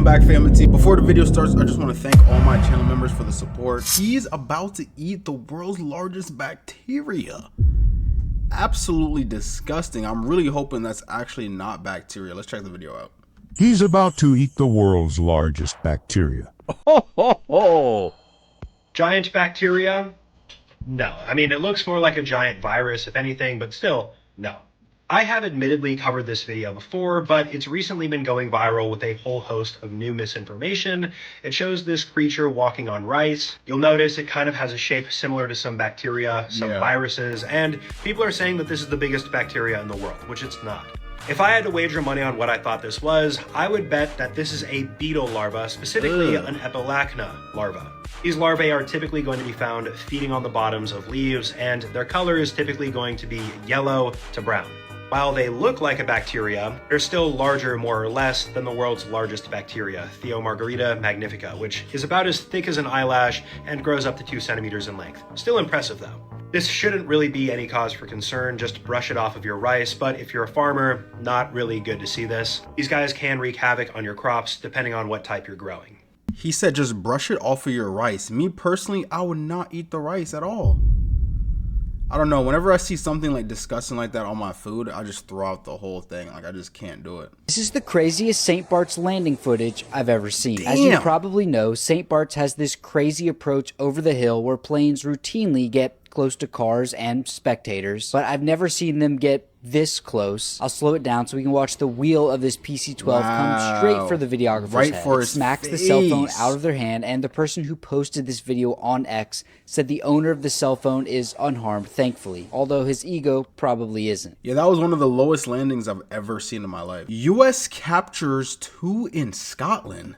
Welcome back, family. Before the video starts, I just want to thank all my channel members for the support. He's about to eat the world's largest bacteria. Absolutely disgusting. I'm really hoping that's actually not bacteria. Let's check the video out. He's about to eat the world's largest bacteria. Ho, ho, ho. Giant bacteria? No. I mean, it looks more like a giant virus, if anything, but still, no. I have admittedly covered this video before, but it's recently been going viral with a whole host of new misinformation. It shows this creature walking on rice. You'll notice it kind of has a shape similar to some bacteria, some viruses, and people are saying that this is the biggest bacteria in the world, which it's not. If I had to wager money on what I thought this was, I would bet that this is a beetle larva, specifically an Epilachna larva. These larvae are typically going to be found feeding on the bottoms of leaves, and their color is typically going to be yellow to brown. While they look like a bacteria, they're still larger more or less than the world's largest bacteria, Theomargarita magnifica, which is about as thick as an eyelash and grows up to 2 centimeters in length. Still impressive though. This shouldn't really be any cause for concern, just brush it off of your rice, but if you're a farmer, not really good to see this. These guys can wreak havoc on your crops depending on what type you're growing. He said just brush it off of your rice. Me personally, I would not eat the rice at all. I don't know, whenever I see something like disgusting like that on my food, I just throw out the whole thing. Like, I just can't do it. This is the craziest St. Bart's landing footage I've ever seen. Damn. As you probably know, St. Bart's has this crazy approach over the hill where planes routinely get close to cars and spectators, but I've never seen them get this close. I'll slow it down so we can watch the wheel of this PC-12 come straight for the videographer's head. For his smacks face. the cell phone out of their hand, and the person who posted this video on X said the owner of the cell phone is unharmed, thankfully, although his ego probably isn't. Yeah, that was one of the lowest landings I've ever seen in my life. US captures 2 in Scotland.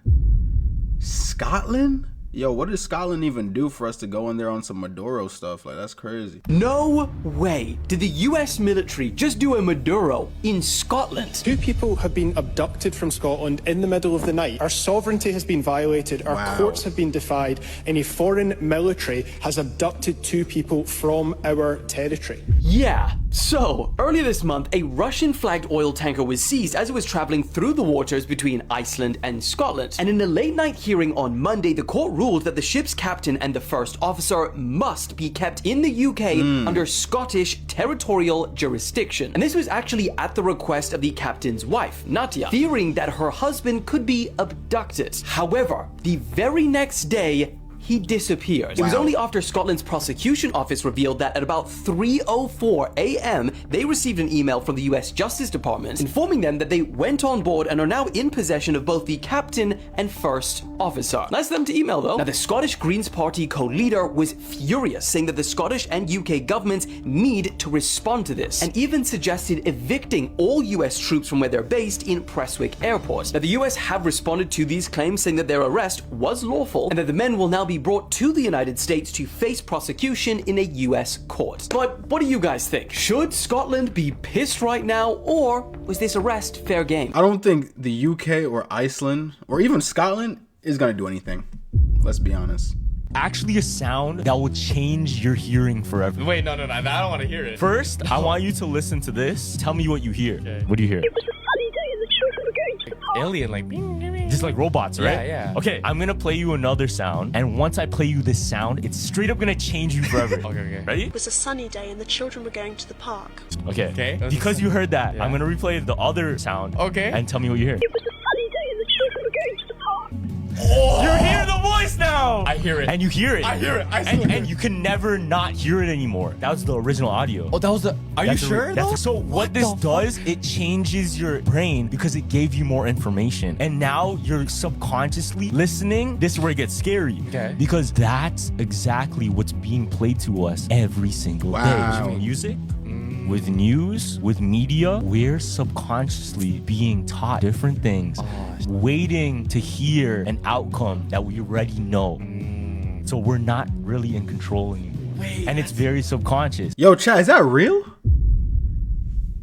Scotland? Yo, what did Scotland even do for us to go in there on some Maduro stuff? Like, that's crazy. No way did the US military just do a Maduro in Scotland. 2 people have been abducted from Scotland in the middle of the night. Our sovereignty has been violated, our courts have been defied, and a foreign military has abducted 2 people from our territory. Yeah, so earlier this month, a Russian-flagged oil tanker was seized as it was traveling through the waters between Iceland and Scotland. And in a late-night hearing on Monday, the court ruled that the ship's captain and the first officer must be kept in the UK under Scottish territorial jurisdiction. And this was actually at the request of the captain's wife, Natia, fearing that her husband could be abducted. However, the very next day, he disappeared. It was only after Scotland's prosecution office revealed that at about 3:04 a.m., they received an email from the US Justice Department informing them that they went on board and are now in possession of both the captain and first officer. Nice of them to email though. Now the Scottish Greens Party co-leader was furious, saying that the Scottish and UK governments need to respond to this, and even suggested evicting all US troops from where they're based in Prestwick Airport. Now the US have responded to these claims, saying that their arrest was lawful and that the men will now be brought to the United States to face prosecution in a US court. But what do you guys think? Should Scotland be pissed right now, or was this arrest fair game? I don't think the UK or Iceland or even Scotland is gonna do anything. Let's be honest. Actually a sound that will change your hearing forever. Wait, no, I don't want to hear it. First, I want you to listen to this. Tell me what you hear. Okay. What do you hear? Alien, like, just like robots, right? Yeah. Okay, I'm gonna play you another sound, and once I play you this sound, it's straight up gonna change you forever. Okay. Ready? It was a sunny day and the children were going to the park. Okay. Because you heard that, I'm gonna replay the other sound. Okay. And tell me what you hear. It was a sunny day and the children were going to the park. Oh! You're hearing the voice now! I hear it. And you hear it. I hear it. And you can never not hear it anymore. That was the original audio. Oh, that was the... Are you sure, though? So what this does, it changes your brain because it gave you more information. And now you're subconsciously listening. This is where it gets scary. Okay. Because that's exactly what's being played to us every single day. With music, with news, with media, we're subconsciously being taught different things, waiting to hear an outcome that we already know. So we're not really in control anymore. And it's very subconscious. Yo, chat, is that real?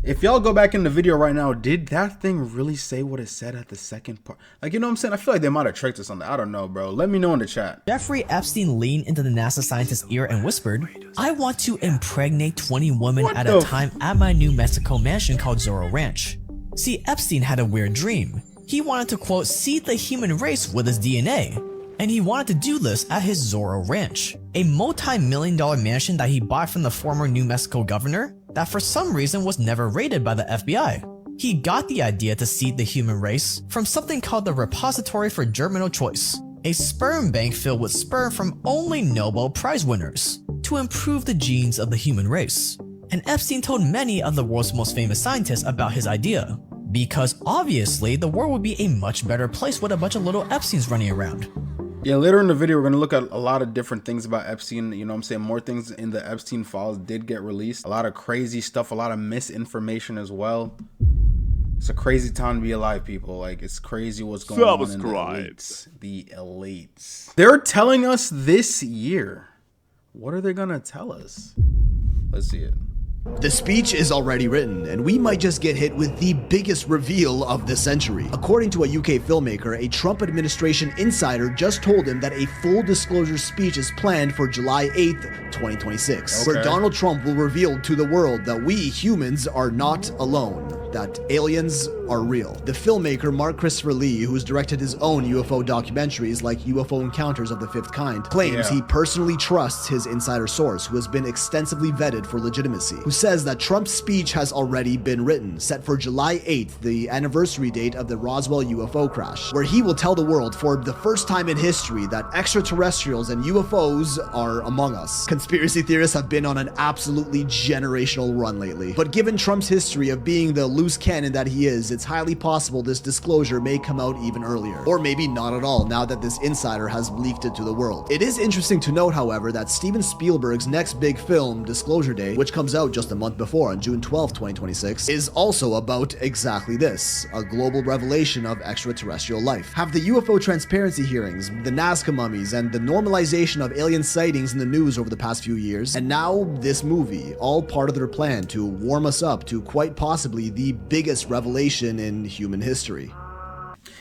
If y'all go back in the video right now, did that thing really say what it said at the second part? Like, you know what I'm saying? I feel like they might have tricked us on that. I don't know, bro. Let me know in the chat. Jeffrey Epstein leaned into the NASA scientist's ear and whispered, "I want to impregnate 20 women at a time at my New Mexico mansion called Zorro Ranch." See, Epstein had a weird dream. He wanted to, quote, seed the human race with his DNA. And he wanted to do this at his Zorro Ranch, a multi-million-dollar mansion that he bought from the former New Mexico governor that for some reason was never raided by the FBI. He got the idea to seed the human race from something called the Repository for Germinal Choice, a sperm bank filled with sperm from only Nobel Prize winners, to improve the genes of the human race. And Epstein told many of the world's most famous scientists about his idea, because obviously the world would be a much better place with a bunch of little Epsteins running around. Yeah, later in the video, we're going to look at a lot of different things about Epstein. You know what I'm saying? More things in the Epstein files did get released. A lot of crazy stuff, a lot of misinformation as well. It's a crazy time to be alive, people. Like, it's crazy what's going on in the elites. The elites. They're telling us this year. What are they going to tell us? Let's see it. The speech is already written, and we might just get hit with the biggest reveal of the century. According to a UK filmmaker, a Trump administration insider just told him that a full disclosure speech is planned for July 8th, 2026, where Donald Trump will reveal to the world that we humans are not alone, that aliens are real. The filmmaker Mark Christopher Lee, who's directed his own UFO documentaries like UFO Encounters of the Fifth Kind, claims he personally trusts his insider source, who has been extensively vetted for legitimacy, who says that Trump's speech has already been written, set for July 8th, the anniversary date of the Roswell UFO crash, where he will tell the world for the first time in history that extraterrestrials and UFOs are among us. Conspiracy theorists have been on an absolutely generational run lately, but given Trump's history of being the loose cannon that he is, it's highly possible this disclosure may come out even earlier, or maybe not at all now that this insider has leaked it to the world. It is interesting to note, however, that Steven Spielberg's next big film, Disclosure Day, which comes out just a month before on June 12, 2026, is also about exactly this, a global revelation of extraterrestrial life. Have the UFO transparency hearings, the Nazca mummies, and the normalization of alien sightings in the news over the past few years, and now this movie, all part of their plan to warm us up to quite possibly the biggest revelation in human history.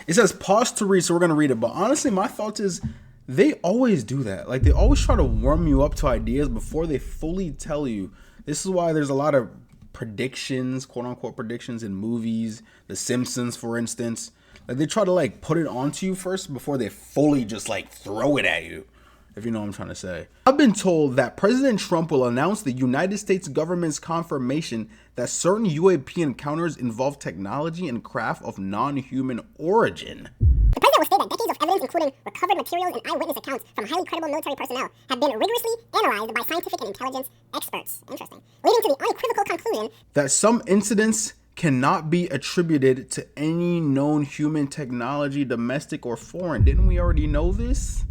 It says pause to read, so we're going to read it, but honestly my thought is they always do that. Like, they always try to warm you up to ideas before they fully tell you. This is why there's a lot of predictions, quote unquote predictions, in movies. The Simpsons, for instance. Like, they try to like put it onto you first before they fully just like throw it at you, if you know what I'm trying to say. I've been told that President Trump will announce the United States government's confirmation that certain UAP encounters involve technology and craft of non-human origin. The president will state that decades of evidence, including recovered materials and eyewitness accounts from highly credible military personnel, have been rigorously analyzed by scientific and intelligence experts. Interesting. Leading to the unequivocal conclusion that some incidents cannot be attributed to any known human technology, domestic or foreign. Didn't we already know this?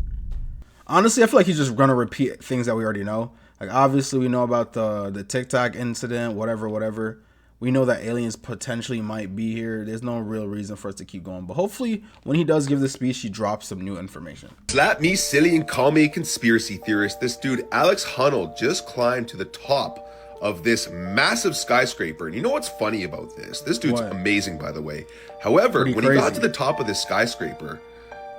Honestly, I feel like he's just gonna repeat things that we already know. Like, obviously we know about the TikTok incident, whatever. We know that aliens potentially might be here. There's no real reason for us to keep going. But hopefully, when he does give the speech, he drops some new information. Slap me silly and call me a conspiracy theorist. This dude, Alex Honnold, just climbed to the top of this massive skyscraper. And you know what's funny about this? This dude's amazing, by the way. However, when he got to the top of this skyscraper,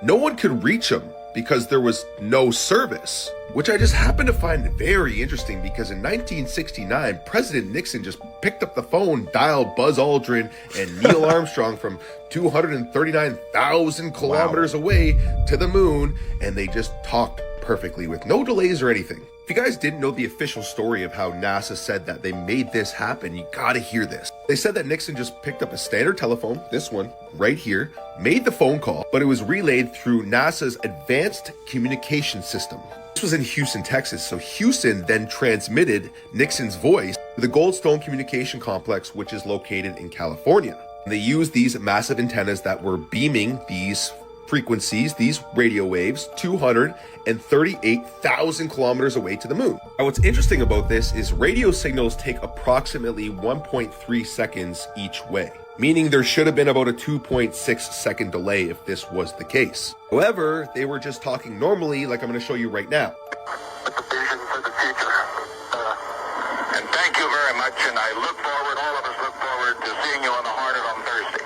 no one could reach him because there was no service, which I just happen to find very interesting because in 1969, President Nixon just picked up the phone, dialed Buzz Aldrin and Neil Armstrong from 239,000 kilometers away to the moon, and they just talked perfectly with no delays or anything. If you guys didn't know the official story of how NASA said that they made this happen, you gotta hear this. They said that Nixon just picked up a standard telephone, this one right here, made the phone call, but it was relayed through NASA's Advanced Communication System. This was in Houston, Texas, so Houston then transmitted Nixon's voice to the Goldstone Communication Complex, which is located in California. They used these massive antennas that were beaming these frequencies, these radio waves, 238,000 kilometers away to the moon. Now, what's interesting about this is radio signals take approximately 1.3 seconds each way, meaning there should have been about a 2.6 second delay if this was the case. However, they were just talking normally, like I'm going to show you right now. With the vision for the future. And thank you very much, and I look forward, all of us look forward to seeing you on the Hornet on Thursday.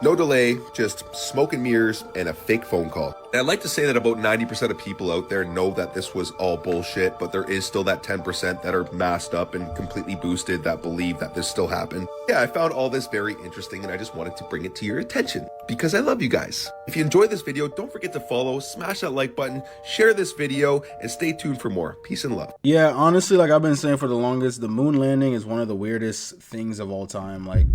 No delay, just smoke and mirrors and a fake phone call. And I'd like to say that about 90% of people out there know that this was all bullshit, but there is still that 10% that are masked up and completely boosted that believe that this still happened. Yeah, I found all this very interesting and I just wanted to bring it to your attention because I love you guys. If you enjoyed this video, don't forget to follow, smash that like button, share this video, and stay tuned for more. Peace and love. Yeah, honestly, like I've been saying for the longest, the moon landing is one of the weirdest things of all time. Like,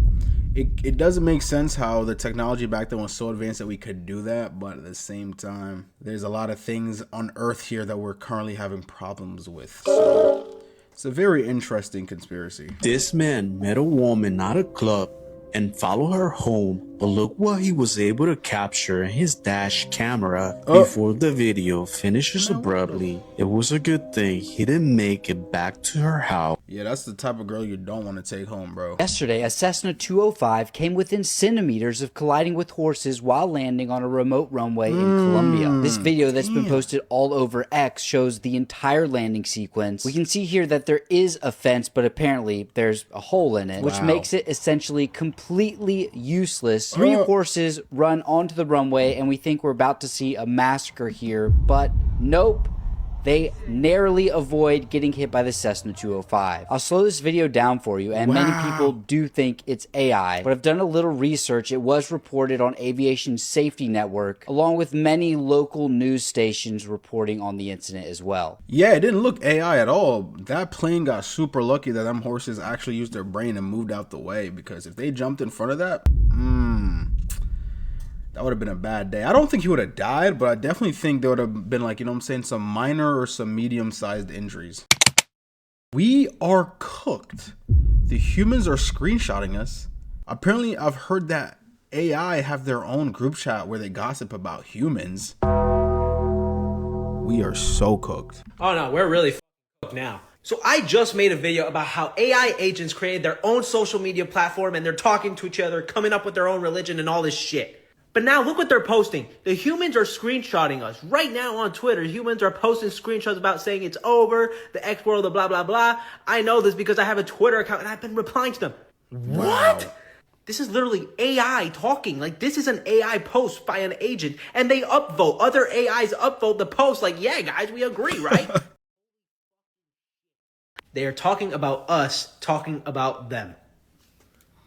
it doesn't make sense how the technology back then was so advanced that we could do that, but at the same time, there's a lot of things on Earth here that we're currently having problems with. So, it's a very interesting conspiracy. This man met a woman at a club and followed her home, but look what he was able to capture in his dash camera before the video finishes abruptly. It was a good thing he didn't make it back to her house. Yeah, that's the type of girl you don't want to take home, bro. Yesterday, a Cessna 205 came within centimeters of colliding with horses while landing on a remote runway in Colombia. This video that's been posted all over X shows the entire landing sequence. We can see here that there is a fence, but apparently there's a hole in it, which makes it essentially completely useless. 3 horses run onto the runway, and we think we're about to see a massacre here, but nope. They narrowly avoid getting hit by the Cessna 205. I'll slow this video down for you, and many people do think it's AI, but I've done a little research. It was reported on Aviation Safety Network, along with many local news stations reporting on the incident as well. Yeah, it didn't look AI at all. That plane got super lucky that them horses actually used their brain and moved out the way, because if they jumped in front of that, that would have been a bad day. I don't think he would have died, but I definitely think there would have been, like, you know what I'm saying, some minor or some medium-sized injuries. We are cooked. The humans are screenshotting us. Apparently, I've heard that AI have their own group chat where they gossip about humans. We are so cooked. Oh no, we're really cooked now. So I just made a video about how AI agents created their own social media platform and they're talking to each other, coming up with their own religion and all this shit. But now look what they're posting. The humans are screenshotting us. Right now on Twitter, humans are posting screenshots about saying it's over, the X world, the blah, blah, blah. I know this because I have a Twitter account and I've been replying to them. What? This is literally AI talking. Like, this is an AI post by an agent and they upvote. Other AIs upvote the post like, yeah, guys, we agree, right? They are talking about us, talking about them.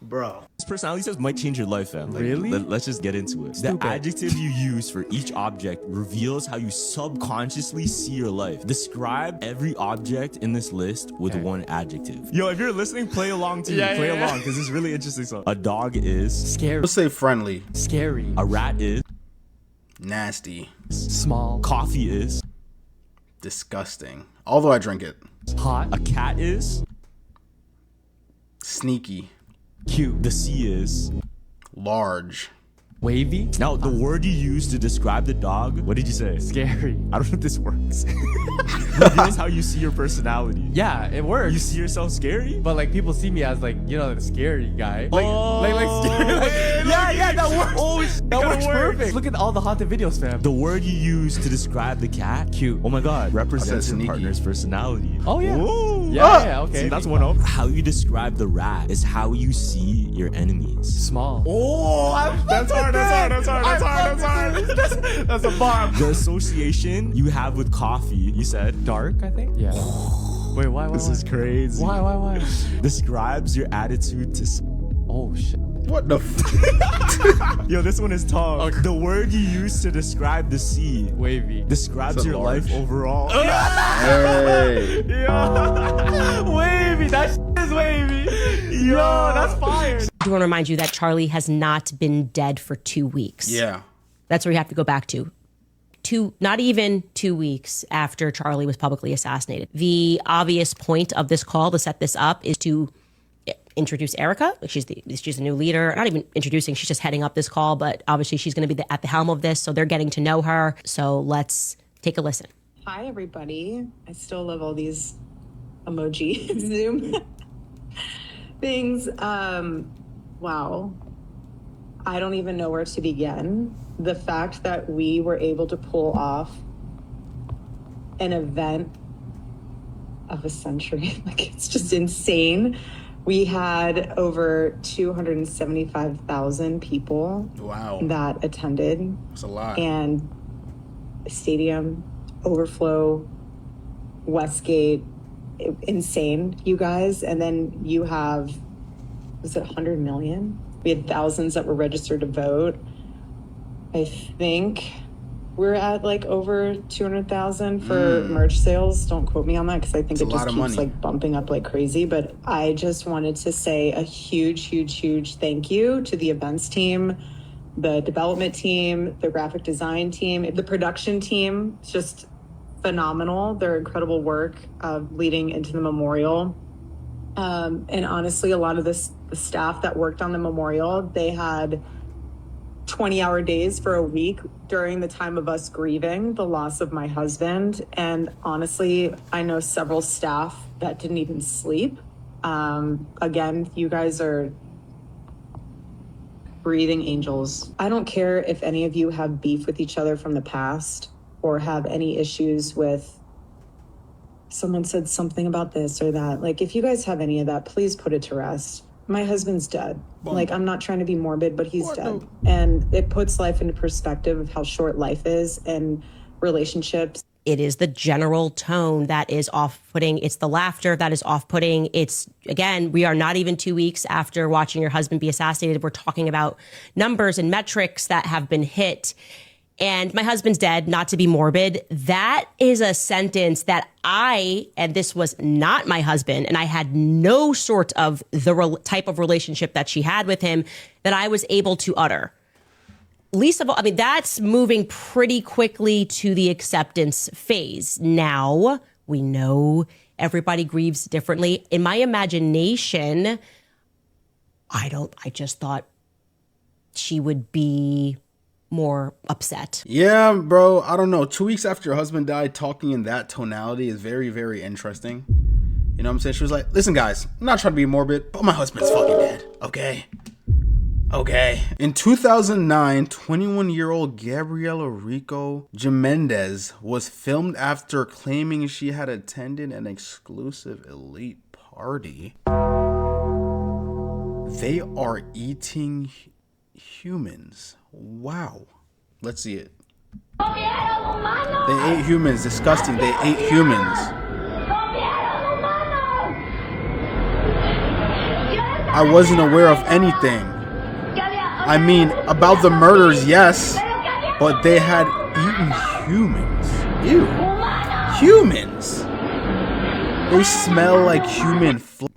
Bro. This personality test might change your life, fam. Like, really? Let's just get into it. The adjective you use for each object reveals how you subconsciously see your life. Describe every object in this list with one adjective. Yo, if you're listening, play along too. Play along, because it's really interesting. So, a dog is scary. Let's say friendly. Scary. A rat is nasty. Small. Coffee is disgusting. Although I drink it. Hot. A cat is sneaky. Cute. The sea is large. Wavy. Now, the word you use to describe the dog, what did you say? Scary. I don't know if this works. Reveals how you see your personality. Yeah, it works. You see yourself scary? But like people see me as like, you know, the scary guy. Like, scary. Like, yeah, that works. Oh, that works perfect. Look at all the haunted videos, fam. The word you use to describe the cat, cute. Oh my god, represents your partner's personality. Oh yeah. Ooh. Yeah, okay. See, that's one up. How you describe the rat is how you see your enemies. Small. Oh, that's hard. That's a bomb. The association you have with coffee, you said dark, I think. Yeah. Wait, why? This is crazy. Why? Describes your attitude to. Oh shit. What the f? Yo, this one is tough. Okay. The word you use to describe the sea. Wavy. Describes your life overall. Hey. Yo. Wavy. That shit is wavy. Yo, that's fire. I do want to remind you that Charlie has not been dead for 2 weeks. Yeah. That's where you have to go back to. Not even 2 weeks after Charlie was publicly assassinated. The obvious point of this call to set this up is to introduce Erica. She's the new leader. Not even introducing, she's just heading up this call, but obviously she's going to be at the helm of this, so they're getting to know her. So let's take a listen. Hi, everybody. I still love all these emoji Zoom things. Wow. I don't even know where to begin. The fact that we were able to pull off an event of a century, like, it's just insane. We had over 275,000 people that attended. That's a lot. And stadium, overflow, Westgate, insane, you guys. And then you have was it 100 million? We had thousands that were registered to vote. I think we're at like over 200,000 for merch sales. Don't quote me on that because I think it just keeps like bumping up like crazy. But I just wanted to say a huge thank you to the events team, the development team, the graphic design team, the production team. It's just phenomenal. Their incredible work leading into the memorial. And honestly, a lot of the staff that worked on the memorial, they had 20-hour days for a week during the time of us grieving the loss of my husband. And honestly, I know several staff that didn't even sleep. Again, you guys are breathing angels. I don't care if any of you have beef with each other from the past or have any issues with someone said something about this or that. Like, if you guys have any of that, please put it to rest. My husband's dead. Like, I'm not trying to be morbid, but he's dead. And it puts life into perspective of how short life is and relationships. It is the general tone that is off-putting. It's the laughter that is off-putting. It's, again, we are not even 2 weeks after watching your husband be assassinated. We're talking about numbers and metrics that have been hit. And my husband's dead, not to be morbid. That is a sentence that and this was not my husband, and I had no sort of the type of relationship that she had with him, that I was able to utter. Least of all, I mean, that's moving pretty quickly to the acceptance phase. Now, we know everybody grieves differently. In my imagination, I just thought she would be more upset. Yeah, bro, I don't know. 2 weeks after your husband died, talking in that tonality is very, very interesting. You know what I'm saying? She was like, listen, guys, I'm not trying to be morbid, but my husband's fucking dead, okay? Okay. In 2009, 21-year-old Gabriela Rico Jimenez was filmed after claiming she had attended an exclusive elite party. They are eating humans. Wow. Let's see it. They ate humans. Disgusting. They ate humans. I wasn't aware of anything. I mean, about the murders, yes, but they had eaten humans. Ew. Humans. They smell like human flesh.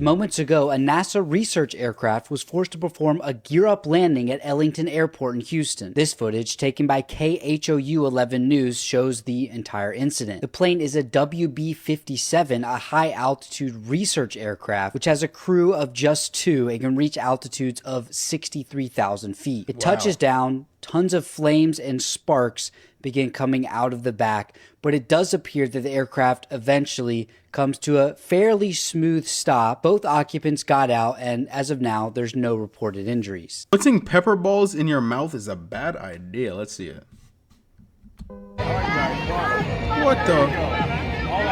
Moments ago, a NASA research aircraft was forced to perform a gear-up landing at Ellington Airport in Houston. This footage, taken by KHOU 11 News, shows the entire incident. The plane is a WB-57, a high-altitude research aircraft, which has a crew of just 2 and can reach altitudes of 63,000 feet. It touches down, tons of flames and sparks begin coming out of the back, but it does appear that the aircraft eventually comes to a fairly smooth stop. Both occupants got out, and as of now, there's no reported injuries. Putting pepper balls in your mouth is a bad idea. Let's see it. What the? All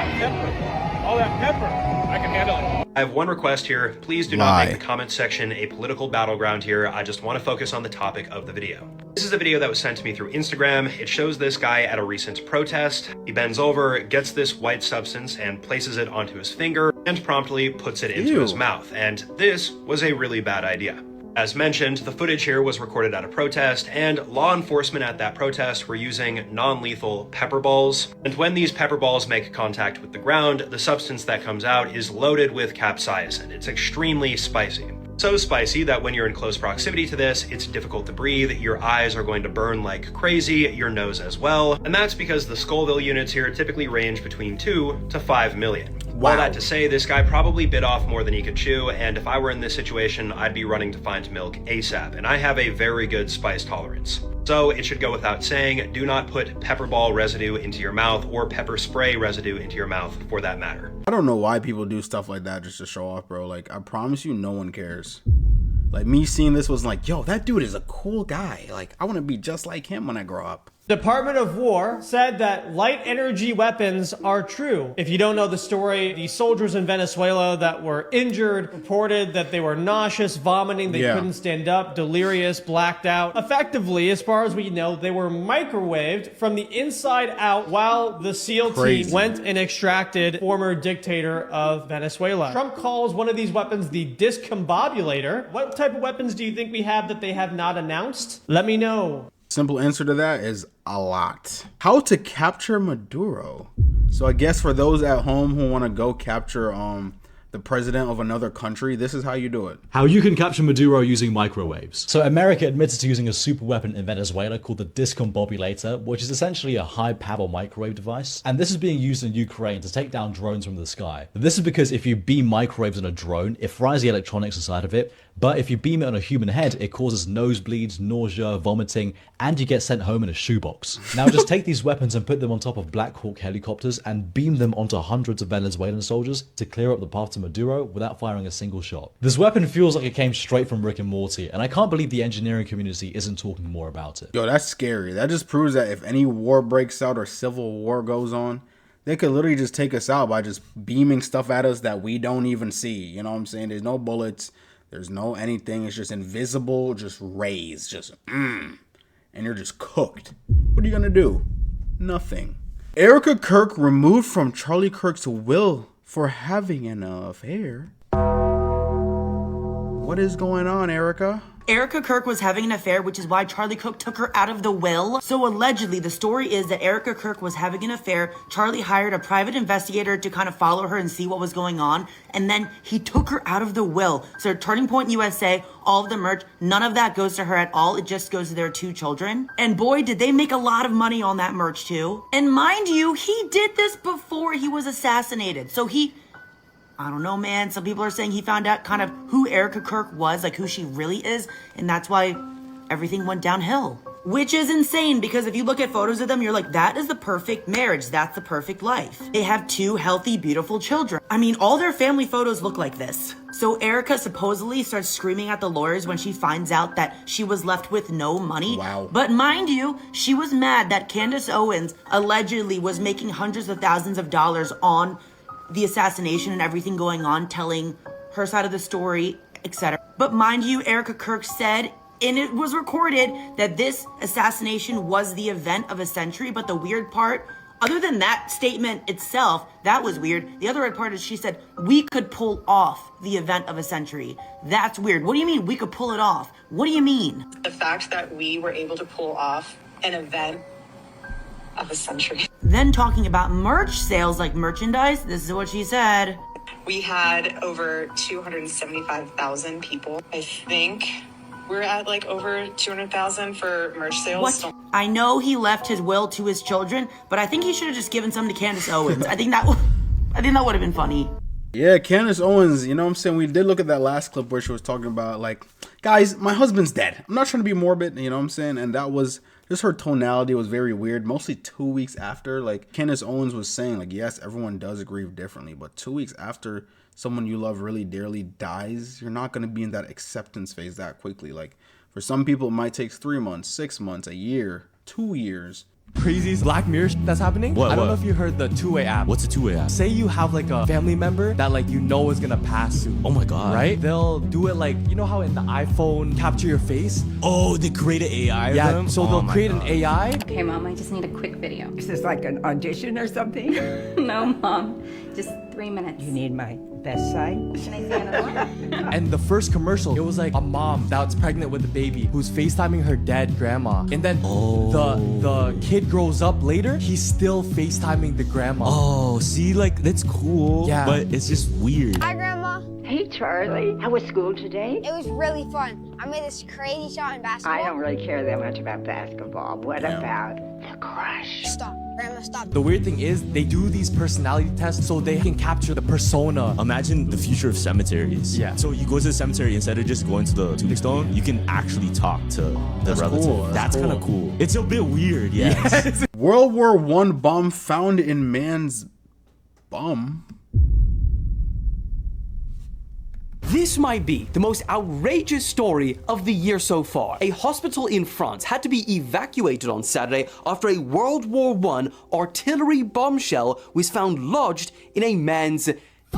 that pepper. I can handle it. I have one request here. Please do not make the comment section a political battleground here. I just want to focus on the topic of the video. This is a video that was sent to me through Instagram. It shows this guy at a recent protest. He bends over, gets this white substance and places it onto his finger and promptly puts it into his mouth. And this was a really bad idea. As mentioned, the footage here was recorded at a protest, and law enforcement at that protest were using non-lethal pepper balls. And when these pepper balls make contact with the ground, the substance that comes out is loaded with capsaicin. It's extremely spicy. So spicy that when you're in close proximity to this, it's difficult to breathe, your eyes are going to burn like crazy, your nose as well. And that's because the Scoville units here typically range between 2 to 5 million. All that to say, this guy probably bit off more than he could chew, and if I were in this situation, I'd be running to find milk ASAP, and I have a very good spice tolerance. So it should go without saying, do not put pepper ball residue into your mouth, or pepper spray residue into your mouth for that matter. I don't know why people do stuff like that just to show off, bro. Like, I promise you, no one cares. Like, me seeing this was like, yo, that dude is a cool guy. Like, I want to be just like him when I grow up. Department of War said that light energy weapons are true. If you don't know the story, the soldiers in Venezuela that were injured reported that they were nauseous, vomiting, they couldn't stand up, delirious, blacked out. Effectively, as far as we know, they were microwaved from the inside out while the SEAL team went and extracted former dictator of Venezuela. Trump calls one of these weapons the discombobulator. What type of weapons do you think we have that they have not announced? Let me know. Simple answer to that is a lot. How to capture Maduro. So I guess for those at home who want to go capture the president of another country, this is how you do it. How you can capture Maduro using microwaves. So America admitted to using a super weapon in Venezuela called the discombobulator, which is essentially a high-power microwave device. And this is being used in Ukraine to take down drones from the sky. This is because if you beam microwaves on a drone, it fries the electronics inside of it. But if you beam it on a human head, it causes nosebleeds, nausea, vomiting, and you get sent home in a shoebox. Now just take these weapons and put them on top of Black Hawk helicopters and beam them onto hundreds of Venezuelan soldiers to clear up the path to Maduro without firing a single shot. This weapon feels like it came straight from Rick and Morty, and I can't believe the engineering community isn't talking more about it. Yo, that's scary. That just proves that if any war breaks out or civil war goes on, they could literally just take us out by just beaming stuff at us that we don't even see. You know what I'm saying? There's no bullets. There's no anything. It's just invisible, just rays, just and you're just cooked. What are you gonna do? Nothing. Erica Kirk removed from Charlie Kirk's will for having an affair. What is going on, Erica? Erica Kirk was having an affair, which is why Charlie Kirk took her out of the will. So allegedly, the story is that Erica Kirk was having an affair. Charlie hired a private investigator to kind of follow her and see what was going on. And then he took her out of the will. So Turning Point USA, all of the merch, none of that goes to her at all. It just goes to their 2 children. And boy, did they make a lot of money on that merch too. And mind you, he did this before he was assassinated. So I don't know, man. Some people are saying he found out kind of who Erica Kirk was, like who she really is, and that's why everything went downhill. Which is insane, because if you look at photos of them, you're like, that is the perfect marriage. That's the perfect life. They have 2 healthy, beautiful children. I mean, all their family photos look like this. So Erica supposedly starts screaming at the lawyers when she finds out that she was left with no money. Wow. But mind you, she was mad that Candace Owens allegedly was making hundreds of thousands of dollars on the assassination and everything going on, telling her side of the story, etc. But mind you, Erica Kirk said, and it was recorded, that this assassination was the event of a century. But the weird part, other than that statement itself, that was weird. The other weird part is she said, we could pull off the event of a century. That's weird. What do you mean we could pull it off? What do you mean? The fact that we were able to pull off an event of a century. Then talking about merch sales, like merchandise, this is what she said. We had over 275,000 people. I think we're at like over 200,000 for merch sales. What? I know he left his will to his children, but I think he should have just given some to Candace Owens. I think that would have been funny. Yeah, Candace Owens, you know what I'm saying? We did look at that last clip where she was talking about, like, guys, my husband's dead. I'm not trying to be morbid, you know what I'm saying? And that was just her tonality was very weird. Mostly 2 weeks after, like, Candace Owens was saying, like, yes, everyone does grieve differently, but 2 weeks after someone you love really dearly dies, you're not going to be in that acceptance phase that quickly. Like, for some people, it might take 3 months, 6 months, a year, 2 years. Crazy Black Mirror that's happening. What? I don't know if you heard the two-way app. What's a two-way app? Say you have like a family member that like you know is gonna pass soon. Oh my god. Right? They'll do it like, you know how in the iPhone capture your face? Oh, they create an AI of them? So they'll create an AI. Okay, Mom, I just need a quick video. Is this like an audition or something? No, Mom. Just 3 minutes. You need my best side? Can I say another one? And the first commercial, it was like a mom that's pregnant with a baby who's FaceTiming her dead grandma. And then the kid grows up later, he's still FaceTiming the grandma. Oh, see, like, that's cool. Yeah. But it's just weird. Hi, Grandma. Hey, Charlie. How was school today? It was really fun. I made this crazy shot in basketball. I don't really care that much about basketball. What about the crush? Stop. Grandma, stop. The weird thing is, they do these personality tests so they can capture the persona. Imagine the future of cemeteries. Yeah. So you go to the cemetery, instead of just going to the tombstone, you can actually talk to the relative. Cool. That's kind of cool. It's a bit weird, yes. World War I bomb found in man's bum. This might be the most outrageous story of the year so far. A hospital in France had to be evacuated on Saturday after a World War I artillery bombshell was found lodged in a man's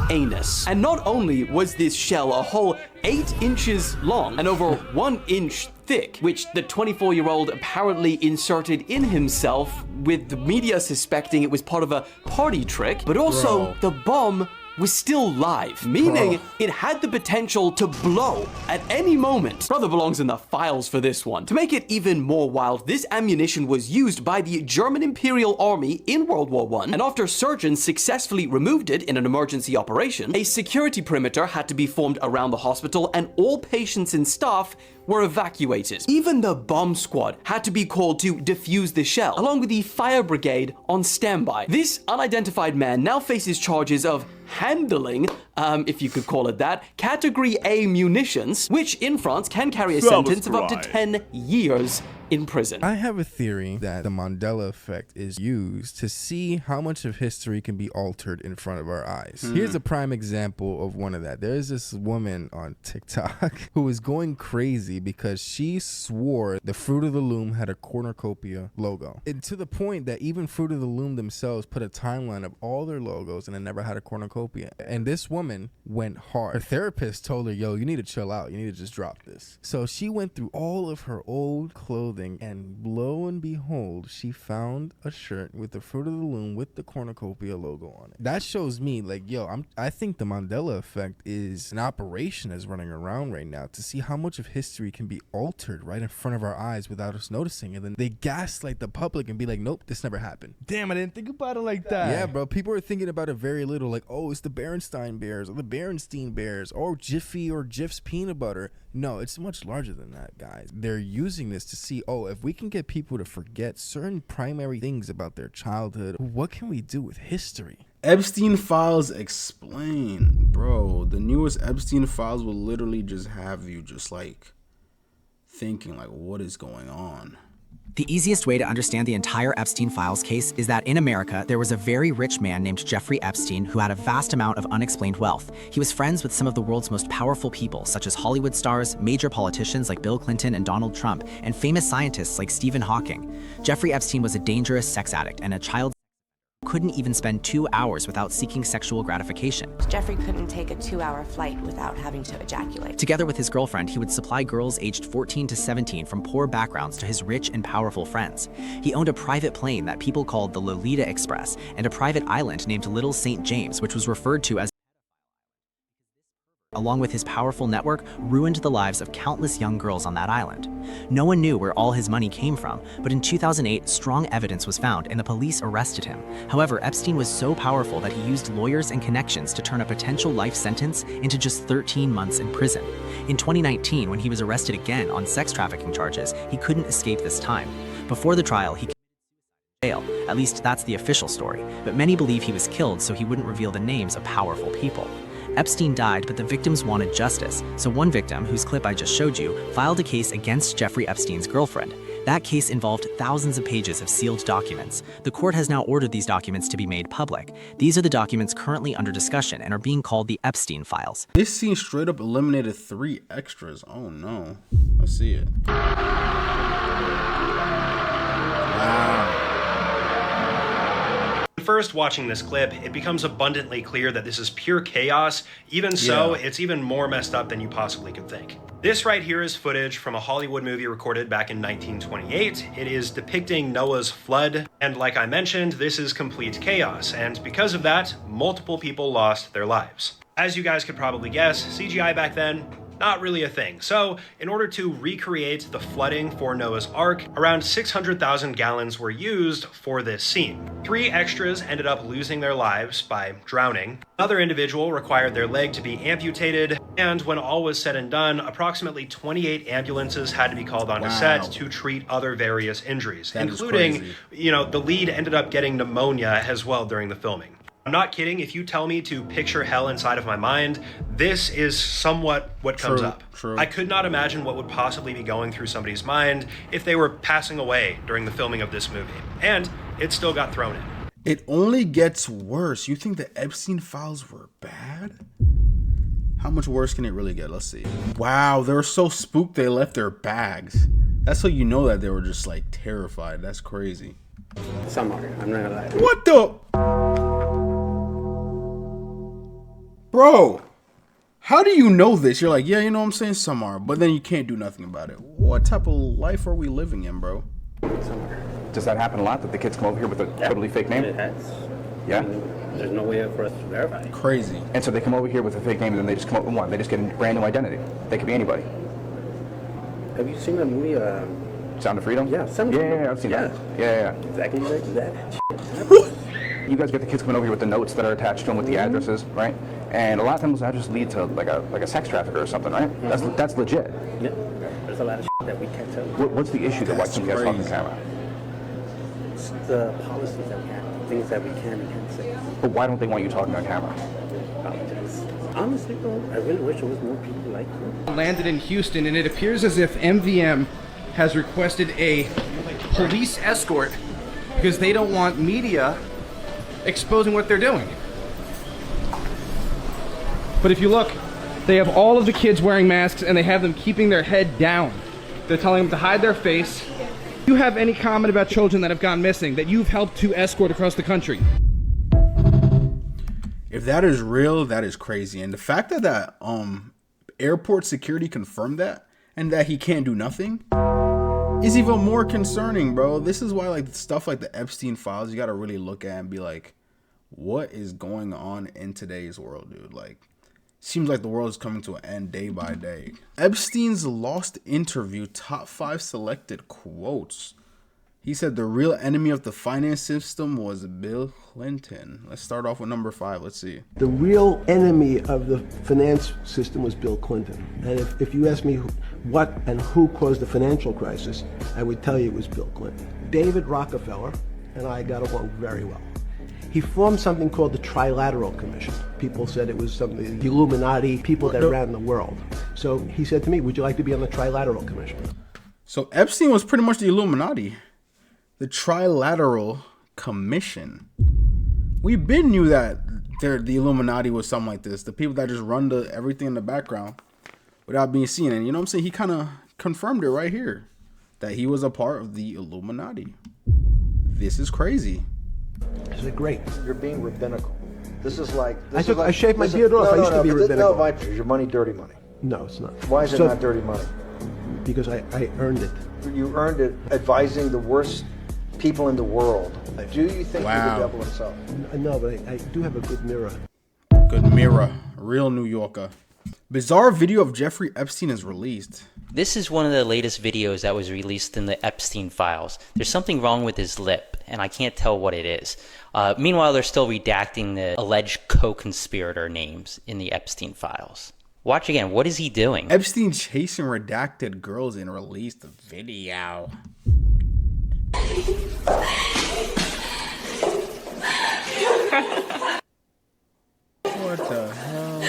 anus. And not only was this shell a whole 8 inches long and over 1 inch thick, which the 24-year-old apparently inserted in himself, with the media suspecting it was part of a party trick, but also the bomb was still live, meaning it had the potential to blow at any moment. Brother belongs in the files for this one. To make it even more wild, this ammunition was used by the German Imperial Army in World War I, and after surgeons successfully removed it in an emergency operation, a security perimeter had to be formed around the hospital and all patients and staff were evacuated. Even the bomb squad had to be called to defuse the shell, along with the fire brigade on standby. This unidentified man now faces charges of handling, if you could call it that, Category A munitions, which in France can carry a sentence of up to 10 years in prison. I have a theory that the Mandela effect is used to see how much of history can be altered in front of our eyes. Here's a prime example of one of that. There's this woman on TikTok who was going crazy because she swore the Fruit of the Loom had a cornucopia logo. And to the point that even Fruit of the Loom themselves put a timeline of all their logos and it never had a cornucopia. And this woman went hard. Her therapist told her, yo, you need to chill out. You need to just drop this. So she went through all of her old clothing, and lo and behold, she found a shirt with the Fruit of the Loom with the cornucopia logo on it. That shows me, like, yo, I think the Mandela effect is an operation that's running around right now to see how much of history can be altered right in front of our eyes without us noticing. And then they gaslight the public and be like, nope, this never happened. Damn, I didn't think about it like that. Yeah, bro, people are thinking about it very little, like, oh, it's the Berenstain Bears or the Berenstein Bears or Jiffy or Jif's peanut butter. No, it's much larger than that, guys. They're using this to see, oh, if we can get people to forget certain primary things about their childhood, what can we do with history? Epstein Files Explained. Bro, the newest Epstein Files will literally just have you just like thinking like, what is going on? The easiest way to understand the entire Epstein Files case is that in America, there was a very rich man named Jeffrey Epstein who had a vast amount of unexplained wealth. He was friends with some of the world's most powerful people, such as Hollywood stars, major politicians like Bill Clinton and Donald Trump, and famous scientists like Stephen Hawking. Jeffrey Epstein was a dangerous sex addict and a child couldn't even spend 2 hours without seeking sexual gratification. Jeffrey couldn't take a 2-hour flight without having to ejaculate. Together with his girlfriend, he would supply girls aged 14 to 17 from poor backgrounds to his rich and powerful friends. He owned a private plane that people called the Lolita Express and a private island named Little St. James, which was referred to as, along with his powerful network, ruined the lives of countless young girls on that island. No one knew where all his money came from, but in 2008, strong evidence was found and the police arrested him. However, Epstein was so powerful that he used lawyers and connections to turn a potential life sentence into just 13 months in prison. In 2019, when he was arrested again on sex trafficking charges, he couldn't escape this time. Before the trial, he jail. At least that's the official story, but many believe he was killed so he wouldn't reveal the names of powerful people. Epstein died, but the victims wanted justice, so one victim, whose clip I just showed you, filed a case against Jeffrey Epstein's girlfriend. That case involved thousands of pages of sealed documents. The court has now ordered these documents to be made public. These are the documents currently under discussion and are being called the Epstein Files. This scene straight up eliminated 3 extras. Oh no. Let's see it. Wow. First watching this clip, it becomes abundantly clear that this is pure chaos. Even so, it's even more messed up than you possibly could think. This right here is footage from a Hollywood movie recorded back in 1928. It is depicting Noah's flood, and like I mentioned, this is complete chaos, and because of that, multiple people lost their lives. As you guys could probably guess, CGI back then, not really a thing. So in order to recreate the flooding for Noah's Ark, around 600,000 gallons were used for this scene. 3 extras ended up losing their lives by drowning. Another individual required their leg to be amputated, and when all was said and done, approximately 28 ambulances had to be called onto set to treat other various injuries, including, the lead ended up getting pneumonia as well during the filming. I'm not kidding. If you tell me to picture hell inside of my mind, this is somewhat what comes up. I could not imagine what would possibly be going through somebody's mind if they were passing away during the filming of this movie. And it still got thrown in. It only gets worse. You think the Epstein Files were bad? How much worse can it really get? Let's see. Wow, they were so spooked they left their bags. That's how you know that they were just like terrified. That's crazy. Some are. I'm not gonna lie. What the? Bro, how do you know this? You're like, yeah, you know what I'm saying? Some are, but then you can't do nothing about it. What type of life are we living in, bro? Does that happen a lot, that the kids come over here with a totally fake name? It has. Yeah? I mean, there's no way for us to verify. Crazy. And so they come over here with a fake name and then they just come up with one. They just get a brand new identity. They could be anybody. Have you seen that movie? Sound of Freedom? Yeah, Yeah, I've seen that. Yeah. Exactly like that. You guys get the kids coming over here with the notes that are attached to them with the addresses, right? And a lot of times that just lead to like a sex trafficker or something, right? That's legit. Yeah. There's a lot of that we can't tell. What's the issue that why can't you guys talk on camera? It's the policies that we have, things that we can and can't say. But why don't they want you talking on camera? Honestly, though, I really wish there was more people like you. Landed in Houston, and it appears as if MVM has requested a police escort because they don't want media exposing what they're doing. But if you look, they have all of the kids wearing masks and they have them keeping their head down. They're telling them to hide their face. Do you have any comment about children that have gone missing that you've helped to escort across the country? If that is real, that is crazy. And the fact that airport security confirmed that and that he can't do nothing is even more concerning, bro. This is why like stuff like the Epstein files, you got to really look at and be like, what is going on in today's world, dude? Like, seems like the world is coming to an end day by day. Epstein's lost interview, top 5 selected quotes. He said the real enemy of the finance system was Bill Clinton. Let's start off with number 5. Let's see. The real enemy of the finance system was Bill Clinton. And if you ask me what and who caused the financial crisis, I would tell you it was Bill Clinton. David Rockefeller and I got along very well. He formed something called the Trilateral Commission. People said it was something, the Illuminati, people that ran the world. So he said to me, would you like to be on the Trilateral Commission? So Epstein was pretty much the Illuminati. The Trilateral Commission. We been knew that the Illuminati was something like this. The people that just run everything in the background without being seen. And you know what I'm saying? He kind of confirmed it right here. That he was a part of the Illuminati. This is crazy. Is it great? You're being rabbinical. This is like... I shaved my beard off. I used to be rabbinical. No, is your money dirty money? No, it's not. Why is it not dirty money? Because I earned it. You earned it advising the worst people in the world. Do you think you're the devil himself? No, but I do have a good mirror. Good mirror. Real New Yorker. Bizarre video of Jeffrey Epstein is released. This is one of the latest videos that was released in the Epstein files. There's something wrong with his lip, and I can't tell what it is. Meanwhile, they're still redacting the alleged co-conspirator names in the Epstein files. Watch again. What is he doing? Epstein chasing redacted girls and released the video. What the hell?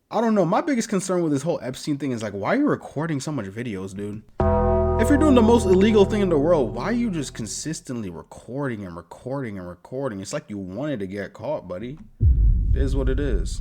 I don't know. My biggest concern with this whole Epstein thing is like, why are you recording so much videos, dude? If you're doing the most illegal thing in the world, why are you just consistently recording and recording and recording? It's like you wanted to get caught, buddy. It is what it is.